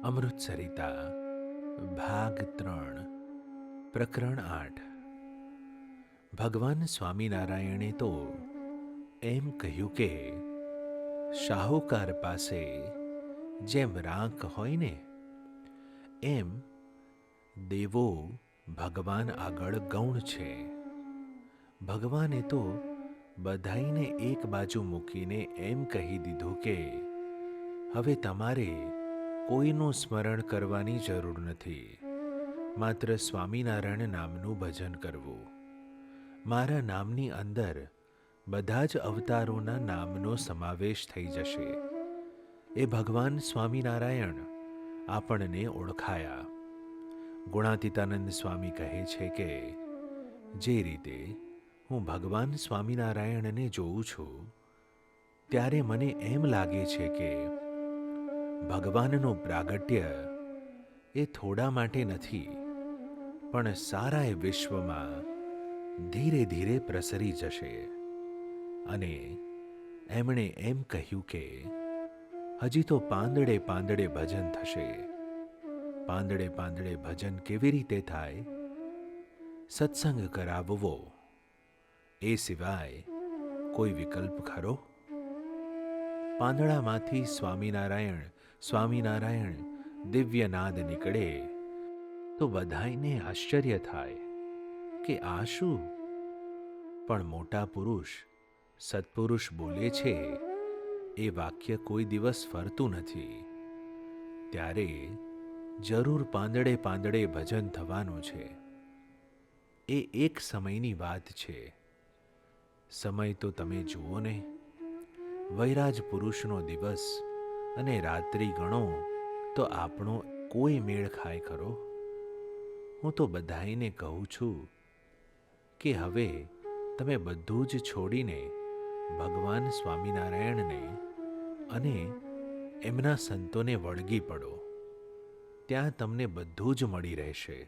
અમૃતસરિતા ભાગ 3 પ્રકરણ 8 ભગવાન સ્વામિનારાયણે તો એમ કહ્યું કે શાહુકાર પાસે જેમ રાંક હોય ને એમ દેવો ભગવાન આગળ ગૌણ છે. ભગવાને તો બધાઈને એક બાજુ મૂકીને એમ કહી દીધું કે હવે તમારે કોઈનું સ્મરણ કરવાની જરૂર નથી, માત્ર સ્વામિનારાયણ નામનું ભજન કરવું. મારા નામની અંદર બધા જ અવતારોના નામનો સમાવેશ થઈ જશે. એ ભગવાન સ્વામિનારાયણ આપણને ઓળખાયા. ગુણાતીતાનંદ સ્વામી કહે છે કે જે રીતે હું ભગવાન સ્વામિનારાયણને જોઉં છું ત્યારે મને એમ લાગે છે કે ભગવાનનું પ્રાગટ્ય એ થોડા માટે નથી, પણ સારા એ વિશ્વમાં ધીરે ધીરે પ્રસરી જશે. અને એમણે એમ કહ્યું કે હજી તો પાંદડે પાંદડે ભજન થશે. પાંદડે પાંદડે ભજન કેવી રીતે થાય? સત્સંગ કરાવવો, એ સિવાય કોઈ વિકલ્પ ખરો? પાંદડામાંથી સ્વામિનારાયણ સ્વામિનારાયણ દિવ્ય નાદ નીકળે તો બધાયને આશ્ચર્ય થાય કે આ શું? પણ મોટા પુરુષ સત્પુરુષ બોલે છે એ વાક્ય કોઈ દિવસ ફરતું નથી. ત્યારે જરૂર પાંદડે પાંદડે ભજન થવાનું છે. એ એક સમયની વાત છે. સમય તો તમે જુઓ ને, વૈરાજ પુરુષનો દિવસ અને રાત્રિ ગણો તો આપણો કોઈ મેળ ખાય ખરો? હું તો બધાઈને કહું છું કે હવે તમે બધું જ છોડીને ભગવાન સ્વામિનારાયણને અને એમના સંતોને વળગી પડો. ત્યાં તમને બધું જ મળી રહેશે.